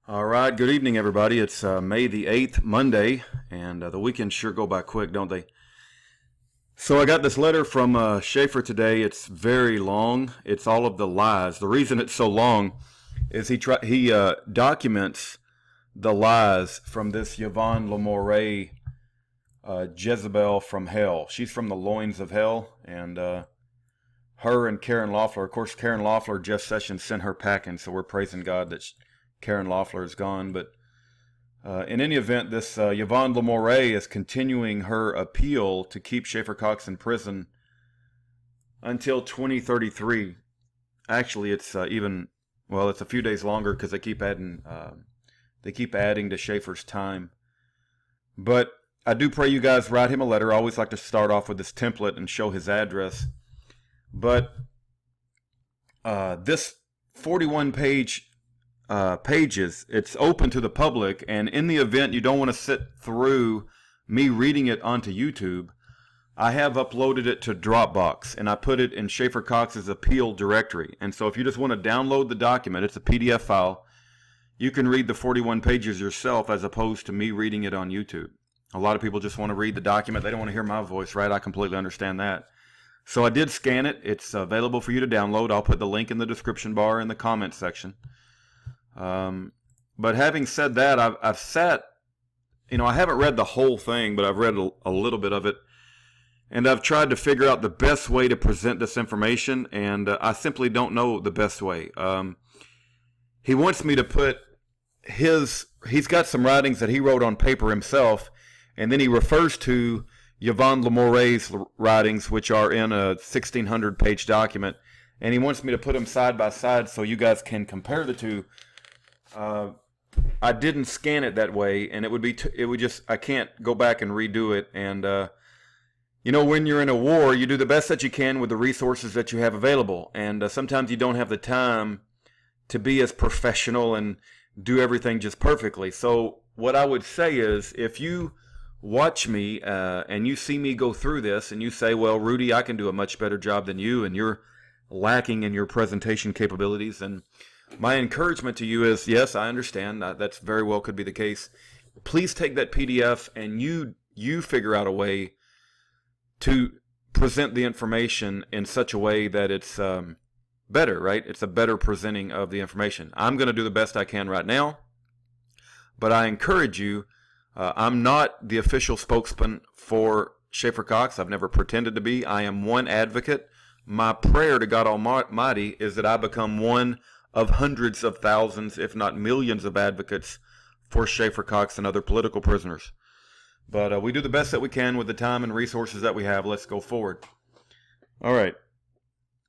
All right, good evening, everybody. It's May the 8th, Monday, and the weekends sure go by quick, don't they? So I got this letter from Schaeffer today. It's very long. It's all of the lies. The reason it's so long is he documents the lies from this Yvonne Lamoureux, Jezebel from hell. She's from the loins of hell, and her and Karen Loeffler. Of course, Karen Loeffler, Jeff Sessions sent her packing, so we're praising God that Karen Loeffler is gone. But in any event, this Yvonne Lamoureux is continuing her appeal to keep Schaeffer Cox in prison until 2033. Actually, it's it's a few days longer because they keep adding to Schaeffer's time. But I do pray you guys write him a letter. I always like to start off with this template and show his address. But this 41-page pages, it's open to the public, and in the event you don't want to sit through me reading it onto YouTube, I have uploaded it to Dropbox, and I put it in Schaeffer Cox's appeal directory. And so if you just want to download the document, it's a PDF file, you can read the 41 pages yourself as opposed to me reading it on YouTube. A lot of people just want to read the document. They don't want to hear my voice, right? I completely understand that. So I did scan it. It's available for you to download. I'll put the link in the description bar in the comment section. But having said that, I've sat, I haven't read the whole thing, but I've read a little bit of it, and I've tried to figure out the best way to present this information, and I simply don't know the best way. He wants me to put he's got some writings that he wrote on paper himself, and then he refers to Yvonne Lamoureux's writings, which are in a 1,600-page document, and he wants me to put them side by side so you guys can compare the two. I didn't scan it that way, and I can't go back and redo it. And when you're in a war, you do the best that you can with the resources that you have available, and sometimes you don't have the time to be as professional and do everything just perfectly. So what I would say is, if you watch me and you see me go through this and you say, well, Rudy, I can do a much better job than you, and you're lacking in your presentation capabilities, and my encouragement to you is, yes, I understand that's very well could be the case. Please take that PDF and you figure out a way to present the information in such a way that it's better, right? It's a better presenting of the information. I'm going to do the best I can right now, but I encourage you. I'm not the official spokesman for Schaeffer Cox. I've never pretended to be. I am one advocate. My prayer to God Almighty is that I become one of hundreds of thousands, if not millions, of advocates for Schaeffer Cox and other political prisoners. But we do the best that we can with the time and resources that we have. Let's go forward. All right.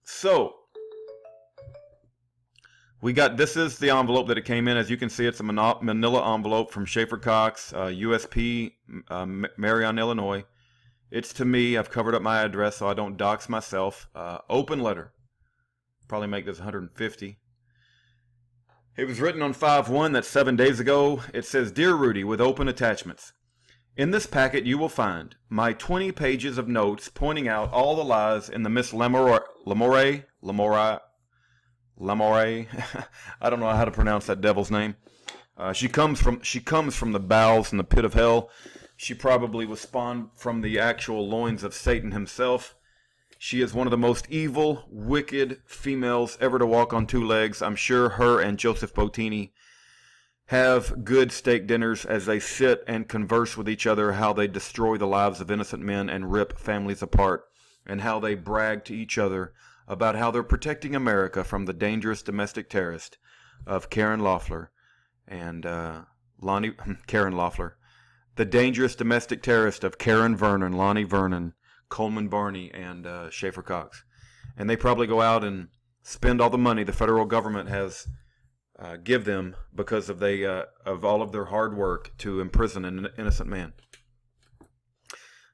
So this is the envelope that it came in. As you can see, it's a manila envelope from Schaeffer Cox, USP Marion, Illinois. It's to me. I've covered up my address so I don't dox myself. Open letter. Probably make this 150. It was written on 5/1, that's 7 days ago. It says, Dear Rudy, with open attachments. In this packet you will find my 20 pages of notes pointing out all the lies in the Miss Lamoureux. I don't know how to pronounce that devil's name. She comes from the bowels and the pit of hell. She probably was spawned from the actual loins of Satan himself. She is one of the most evil, wicked females ever to walk on two legs. I'm sure her and Joseph Bottini have good steak dinners as they sit and converse with each other, how they destroy the lives of innocent men and rip families apart, and how they brag to each other about how they're protecting America from the dangerous domestic terrorist of Karen Loeffler and Karen Loeffler, the dangerous domestic terrorist of Karen Vernon, Lonnie Vernon, Coleman Barney, and Schaeffer Cox. And they probably go out and spend all the money the federal government has give them because of all of their hard work to imprison an innocent man.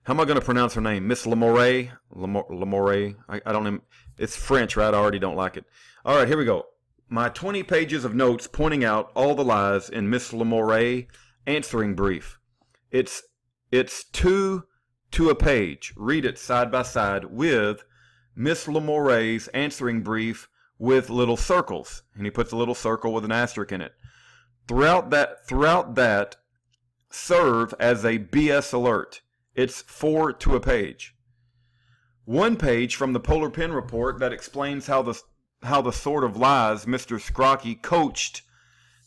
How am I going to pronounce her name? Miss Lamoureux? Lamoureux? I don't even, it's French, right? I already don't like it. All right, here we go. My 20 pages of notes pointing out all the lies in Miss Lamoureux answering brief. It's 2 to a page. Read it side by side with Miss Lamoureux's answering brief with little circles. And he puts a little circle with an asterisk in it. Throughout that, serve as a BS alert. It's 4 to a page. One page from the Polar Pen report that explains how the sort of lies Mr. Scrocky coached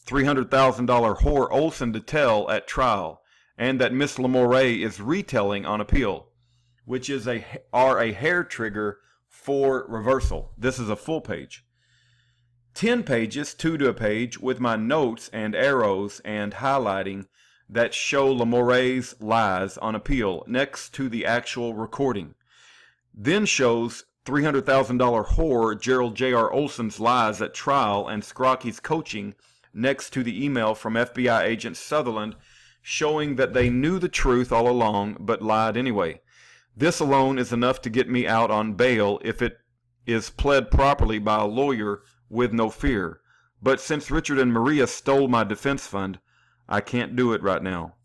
$300,000 whore Olson to tell at trial, and that Miss Lamoureux is retelling on appeal, which are a hair trigger for reversal. This is a full page. 10 pages, 2 to a page, with my notes and arrows and highlighting that show Lamoureux's lies on appeal next to the actual recording. Then shows $300,000 whore Gerald J.R. Olson's lies at trial and Scrocky's coaching next to the email from FBI agent Sutherland showing that they knew the truth all along but lied anyway. This alone is enough to get me out on bail if it is pled properly by a lawyer with no fear. But since Richard and Maria stole my defense fund, I can't do it right now.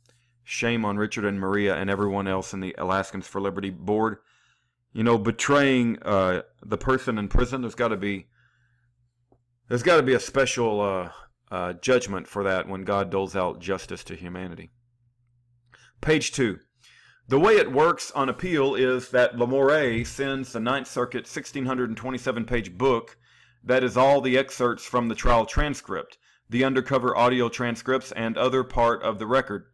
Shame on Richard and Maria and everyone else in the Alaskans for Liberty board. You know, betraying the person in prison, there's got to be a special judgment for that when God doles out justice to humanity. Page 2. The way it works on appeal is that Lamoureux sends the Ninth Circuit 1,627-page book that is all the excerpts from the trial transcript, the undercover audio transcripts, and other part of the record.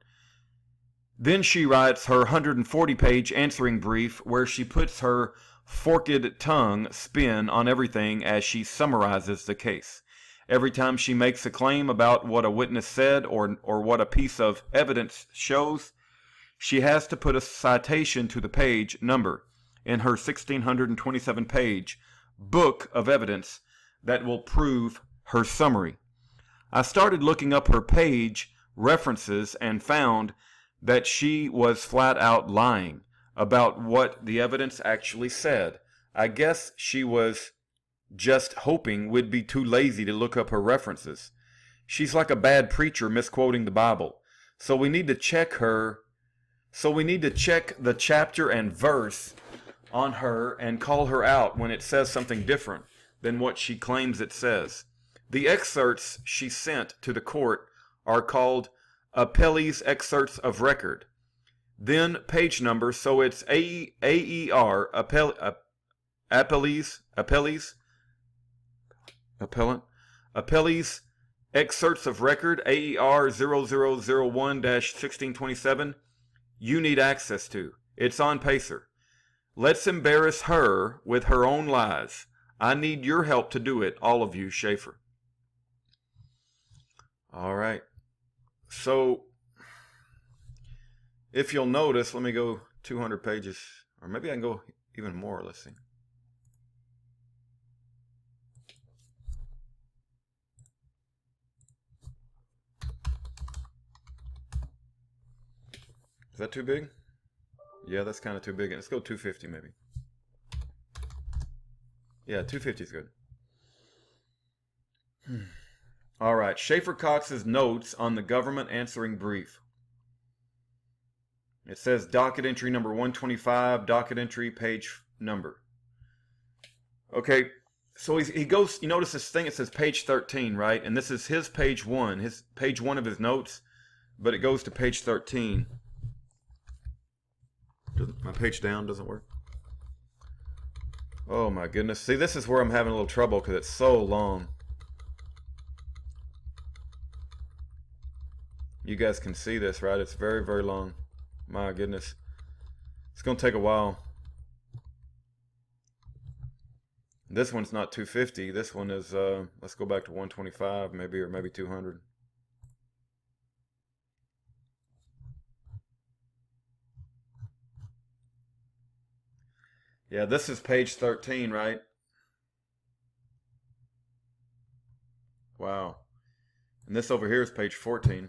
Then she writes her 140-page answering brief where she puts her forked tongue spin on everything as she summarizes the case. Every time she makes a claim about what a witness said or what a piece of evidence shows, she has to put a citation to the page number in her 1,627-page book of evidence that will prove her summary. I started looking up her page references and found that she was flat out lying about what the evidence actually said. I guess she was just hoping we'd be too lazy to look up her references. She's like a bad preacher misquoting the Bible. So we need to check the chapter and verse on her and call her out when it says something different than what she claims it says. The excerpts she sent to the court are called Appellee's Excerpts of Record. Then page number, so it's AER, Appellee's Excerpts of Record, AER 0001-1627, you need access to. It's on Pacer. Let's embarrass her with her own lies. I need your help to do it, all of you, Schaeffer. All right. So, if you'll notice, let me go 200 pages, or maybe I can go even more. Let's see. Is that too big? Yeah, that's kind of too big. Let's go 250 maybe. Yeah, 250 is good. All right, Schaeffer Cox's notes on the government answering brief. It says docket entry number 125, docket entry page number. Okay, so he goes, you notice this thing, it says page 13, right? And this is his page 1 of his notes, but it goes to page 13. My page down doesn't work. Oh my goodness. See, this is where I'm having a little trouble because it's so long. You guys can see this, right? It's very, very long. My goodness. It's going to take a while. This one's not 250. This one is, let's go back to 125 maybe, or maybe 200. Yeah, this is page 13, right? Wow. And this over here is page 14.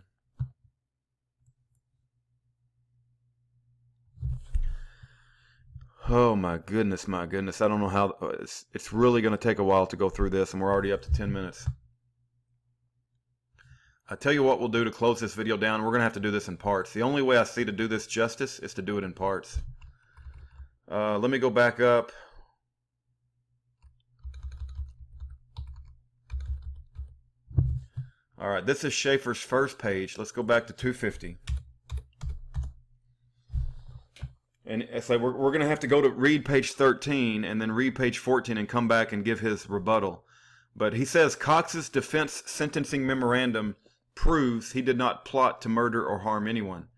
Oh my goodness, my goodness. I don't know how, it's really going to take a while to go through this, and we're already up to 10 minutes. I tell you what we'll do to close this video down. We're going to have to do this in parts. The only way I see to do this justice is to do it in parts. Let me go back up. All right, this is Schaeffer's first page. Let's go back to 250. And it's like we're going to have to go to read page 13 and then read page 14 and come back and give his rebuttal. But he says Cox's defense sentencing memorandum proves he did not plot to murder or harm anyone.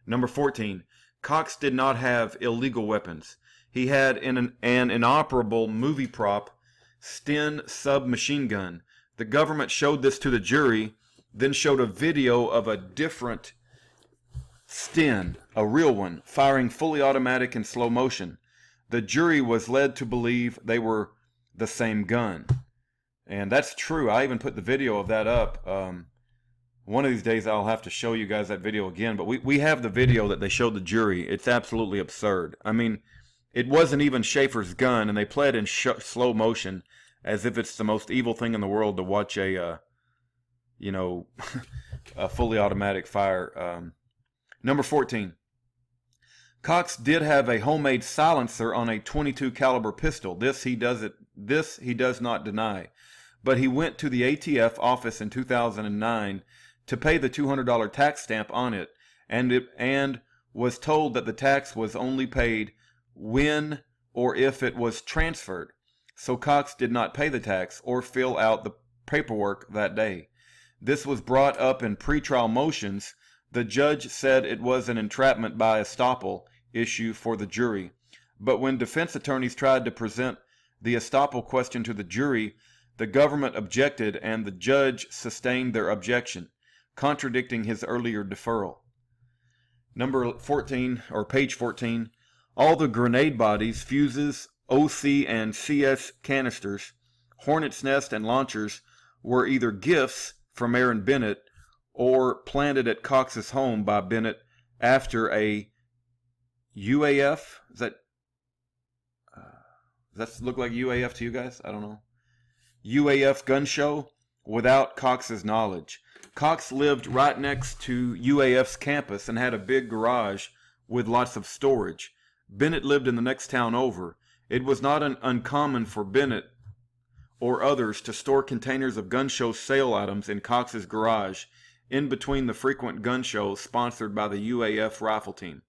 Number 14, Cox did not have illegal weapons. He had an inoperable movie prop, Sten submachine gun. The government showed this to the jury, then showed a video of a different Sten, a real one, firing fully automatic in slow motion. The jury was led to believe they were the same gun. And that's true. I even put the video of that up. One of these days I'll have to show you guys that video again. But we have the video that they showed the jury. It's absolutely absurd. I mean, it wasn't even Schaeffer's gun, and they play it in slow motion as if it's the most evil thing in the world to watch a, a fully automatic fire. Number 14. Cox did have a homemade silencer on a .22 caliber pistol. This he does not deny. But he went to the ATF office in 2009 to pay the $200 tax stamp on it, and was told that the tax was only paid when or if it was transferred. So Cox did not pay the tax or fill out the paperwork that day. This was brought up in pretrial motions. The judge said it was an entrapment by estoppel issue for the jury. But when defense attorneys tried to present the estoppel question to the jury, the government objected and the judge sustained their objection, contradicting his earlier deferral. Number 14, or page 14, all the grenade bodies, fuses, OC and CS canisters, hornet's nest and launchers were either gifts from Aaron Bennett or planted at Cox's home by Bennett after a UAF. Does that look like UAF to you guys? I don't know. UAF gun show without Cox's knowledge. Cox lived right next to UAF's campus and had a big garage with lots of storage. Bennett lived in the next town over. It was not uncommon for Bennett or others to store containers of gun show sale items in Cox's garage in between the frequent gun shows sponsored by the UAF rifle team.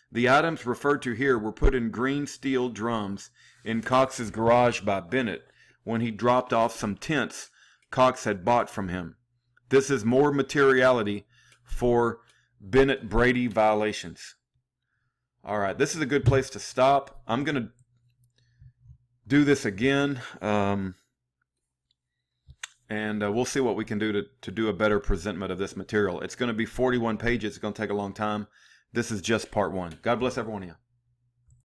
The items referred to here were put in green steel drums in Cox's garage by Bennett when he dropped off some tents Cox had bought from him. This is more materiality for Bennett-Brady violations. All right, this is a good place to stop. I'm going to do this again, and we'll see what we can do to do a better presentment of this material. It's going to be 41 pages. It's going to take a long time. This is just part one. God bless every one of you.